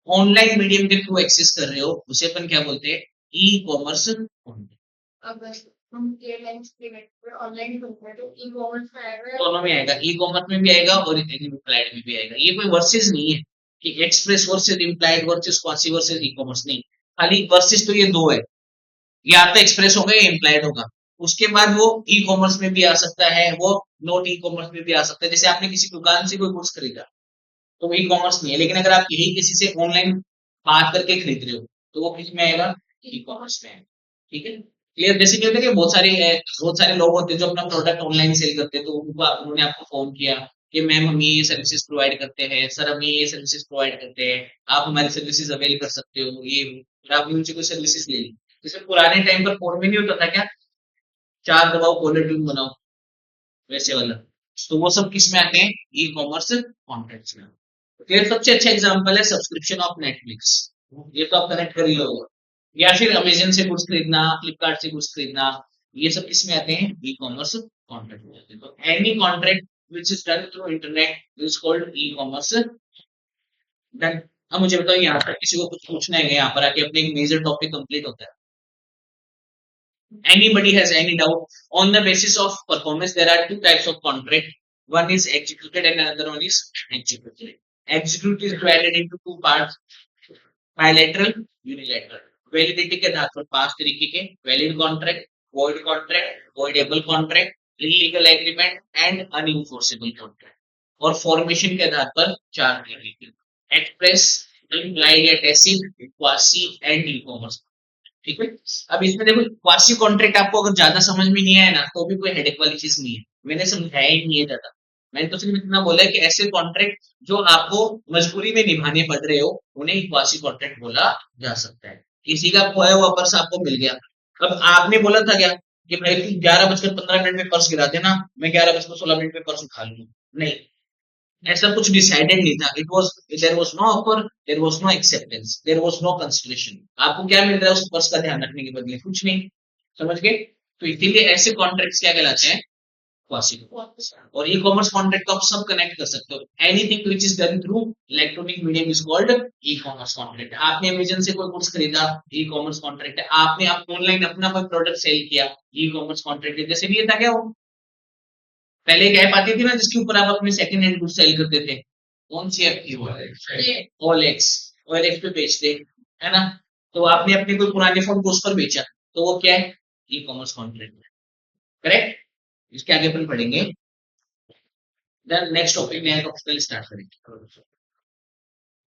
Speaker 1: ऑनलाइन मीडियम के थ्रू एक्सेस कर रहे हो, उसे अपन क्या बोलते हैं? ई कॉमर्स कॉन्ट्रैक्ट। अगर हम एयरलाइंस पेमेंट ऑनलाइन करते हैं तो ई कॉमर्स में आएगा, दोनों में आएगा, ई कॉमर्स में भी आएगा और इम्प्लाइड में भी आएगा। ये कोई वर्सेस नहीं है कि express versus implied versus quasi versus e commerce, नहीं। खाली वर्सेस तो ये दो है, या तो एक्सप्रेस होगा या इम्प्लाइड होगा। उसके बाद वो ई कॉमर्स में भी आ सकता है, वो नॉट ई कॉमर्स में भी आ सकता है। जैसे आपने किसी दुकान से कोई गुड्स खरीदा तो वो ई कॉमर्स नहीं है, लेकिन अगर आप यही किसी से ऑनलाइन बात करके खरीद रहे हो तो वो किस में आएगा? ई कॉमर्स में है। ठीक है। क्लियर? जैसे क्या होता है कि बहुत सारे लोग होते हैं जो अपना प्रोडक्ट ऑनलाइन सेल करते हैं, तो उनको उन्होंने आपको फोन किया कि मैम हम ये सर्विसेज प्रोवाइड करते हैं, सर हम ये सर्विसेज प्रोवाइड करते हैं, आप हमारी सर्विसेज अवेल कर सकते हो, ये फिर आपने उनसे कोई सर्विसेज ले ली। जैसे पुराने टाइम पर फोन में नहीं होता था क्या, 4 दबाओ कॉलर ट्यून बनाओ, वैसे वाला। तो वो सब किस में आते हैं, ई कॉमर्स कॉन्ट्रैक्ट्स में। तो ये सबसे अच्छा एग्जांपल है सब्सक्रिप्शन ऑफ नेटफ्लिक्स, ये तो आप कनेक्ट कर ही लोगे। या फिर अमेजन से कुछ खरीदना, फ्लिपकार्ट से कुछ खरीदना, ये सब किस में आते हैं, ई कॉमर्स कॉन्ट्रैक्ट में आते हैं। तो any contract which is done through internet is called e-commerce done। अब मुझे बताओ यहाँ पर किसी को कुछ पूछना है यहाँ पर आके, अपने एक मेजर टॉपिक कंप्लीट होता है। Anybody has any doubt? On the basis of performance, there are two types of contract. One is executed and another one is executed. Executed is divided into two parts: bilateral, unilateral. Validity के आधार पर 5 तरीके के: valid contract, voidable contract, illegal agreement and unenforceable contract। और formation के आधार पर 4 तरीके के: एक्सप्रेस, implied या tacit, quasi and e-commerce। ठीक है। अब इसमें देखो, क्वासी कॉन्ट्रैक्ट आपको अगर ज्यादा समझ में नहीं आया ना, तो भी कोई हेडेक वाली चीज नहीं है, मैंने समझाया ही नहीं है ज्यादा। मैंने तो सिर्फ इतना बोला है कि ऐसे कॉन्ट्रैक्ट जो आपको मजबूरी में निभाने पड़ रहे हो, उन्हें क्वासी कॉन्ट्रैक्ट बोला जा सकता है। किसी का खोया हुआ पर्स आपको मिल गया, अब आपने बोला था क्या कि भाई तू 11:15 में पर्स गिरा देना, मैं 11:16 में पर्स उठा लूंगा? नहीं, ऐसा कुछ डिसाइडेड नहीं था। It was, there was no offer, there was no acceptance, there was no consideration. आपको क्या मिल रहा है उस पर्स का ध्यान रखने के बदले? कुछ नहीं। समझ गए? तो इसीलिए ऐसे कॉन्ट्रैक्ट्स क्या कहलाते हैं, क्वासी। और ई कॉमर्स कॉन्ट्रैक्ट तो आप सब कनेक्ट कर सकते हो। Anything which is done through electronic medium is called E commerce contract. आपने अमेजन से कोई गुड्स खरीदा, ई कॉमर्स कॉन्ट्रैक्ट है। आपने आप ऑनलाइन अपना कोई प्रोडक्ट सेल किया, ई कॉमर्स कॉन्ट्रैक्ट है। जैसे भी ये था क्या, वो पहले एक ऐप आती थी ना जिसके ऊपर आप अपने सेकंड हैंड गुड्स सेल करते थे, कौन सी ऐप थी वो? ओएलएक्स। ओएलएक्स पे बेचते, है ना? तो आपने अपने कोई पुराने फोन को उस पर बेचा, तो वो क्या है, ई कॉमर्स कॉन्ट्रैक्ट है। करेक्ट। इसके आगे अपन पढ़ेंगे, देन नेक्स्ट टॉपिक नया टॉपिक स्टार्ट करेंगे।